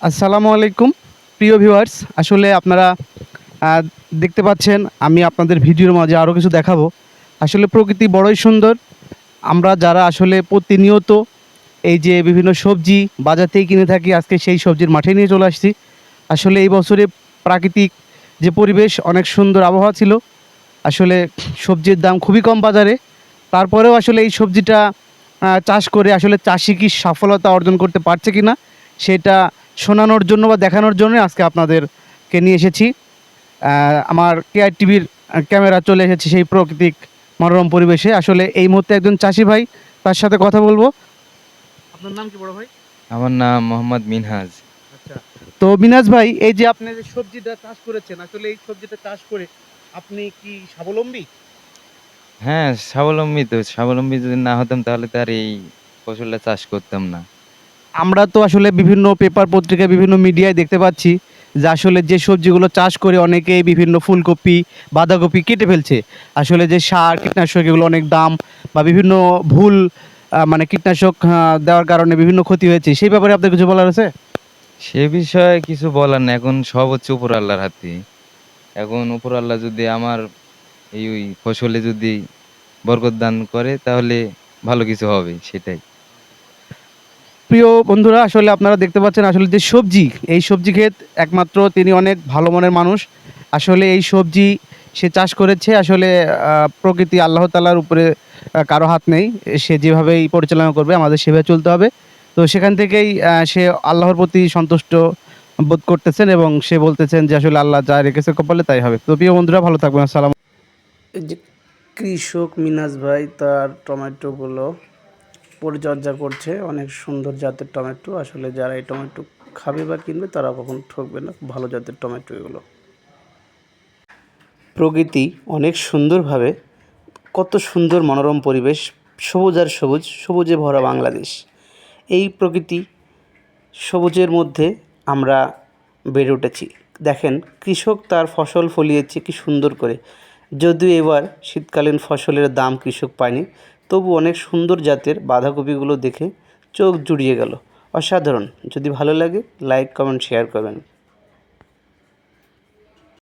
আসসালামু আলাইকুম প্রিয় ভিউয়ার্স। আসলে আপনারা আহ, দেখতে পাচ্ছেন আমি আপনাদের ভিডিওর মাঝে আরও কিছু দেখাবো। আসলে প্রকৃতি বড়ই সুন্দর। আমরা যারা আসলে প্রতিনিয়ত এই যে বিভিন্ন সবজি বাজার থেকে কিনে থাকি, আজকে সেই সবজির মাঠে নিয়ে চলে আসছি। আসলে এই বছরে প্রাকৃতিক যে পরিবেশ, অনেক সুন্দর আবহাওয়া ছিল। আসলে সবজির দাম খুবই কম বাজারে, তারপরেও আসলে এই সবজিটা চাষ করে আসলে চাষি কি সফলতা অর্জন করতে পারছে কি না সেটা শোনানোর জন্য বা দেখানোর জন্য আজকে আপনাদেরকে নিয়ে এসেছি। আমার কেআর টিভির ক্যামেরা চলে এসেছে সেই প্রাকৃতিক মনোরম পরিবেশে। আসলে এই মুহূর্তে একজন চাষি ভাই, তার সাথে কথা বলবো। আপনার নাম কি বড় ভাই? আমার নাম মোহাম্মদ মিনহাজ। আচ্ছা, তো মিনাজ ভাই, এই যে আপনি যে সবজিটা চাষ করেছেন, আসলে এই সবজিটা চাষ করে আপনি কি স্বাবলম্বী? হ্যাঁ, স্বাবলম্বী তো। স্বাবলম্বী যদি না হতাম তাহলে তো আর এই ফসলটা চাষ করতাম না। আমরা তো আসলে বিভিন্ন পেপার পত্রিকায় বিভিন্ন মিডিয়ায় দেখতে পাচ্ছি যে আসলে যে সবজিগুলো চাষ করে অনেকেই বিভিন্ন ফুলকপি বাঁধাকপি কেটে ফেলছে। আসলে যে সার কীটনাশক এগুলো অনেক দাম, বা বিভিন্ন ভুল মানে কীটনাশক দেওয়ার কারণে বিভিন্ন ক্ষতি হয়েছে, সেই ব্যাপারে আপনার কিছু বলার আছে? সে বিষয়ে কিছু বলার না, এখন সব হচ্ছে উপর আল্লাহর হাতে। এখন উপর আল্লাহ যদি আমার এই ওই ফসলে যদি বরকত দান করে তাহলে ভালো কিছু হবে, সেটাই। প্রিয় বন্ধুরা, আসলে আপনারা দেখতে পাচ্ছেন আসলে যে সবজি, এই সবজি ক্ষেত একমাত্র তিনি অনেক ভালো মনের মানুষ। আসলে এই সবজি সে চাষ করেছে। আসলে প্রকৃতি আল্লাহ তাআলার উপরে কারো হাত নেই। সে যেভাবেই পরিচালনা করবে আমাদের সেভাবে চলতে হবে। তো সেখান থেকেই সে আল্লাহর প্রতি সন্তুষ্ট বোধ করতেছেন এবং সে বলতেছেন যে আসলে আল্লাহ যা রেখেছে কপালে তাই হবে। তো প্রিয় বন্ধুরা, ভালো থাকবেন। আসসালাম। এই যে কৃষক মিনাজ ভাই তার টমেটোগুলো পরিচর্যা করছে, অনেক সুন্দর জাতের টমেটো। আসলে যারা এই টমেটো খাবে বা কিনবে তারা কখনো ঠকবে না, খুব ভালো জাতের টমেটো এগুলো। প্রকৃতি অনেক সুন্দরভাবে, কত সুন্দর মনোরম পরিবেশ, সবুজ আর সবুজ, সবুজে ভরা বাংলাদেশ। এই প্রকৃতি সবুজের মধ্যে আমরা বেড়ে উঠেছি। দেখেন, কৃষক তার ফসল ফলিয়েছে কি সুন্দর করে। যদিও এবার শীতকালীন ফসলের দাম কৃষক পায়নি, তবু অনেক সুন্দর জাতের বাঁধাকপিগুলো দেখে চোখ জুড়িয়ে গেল। অসাধারণ। যদি ভালো লাগে লাইক কমেন্ট শেয়ার করবেন।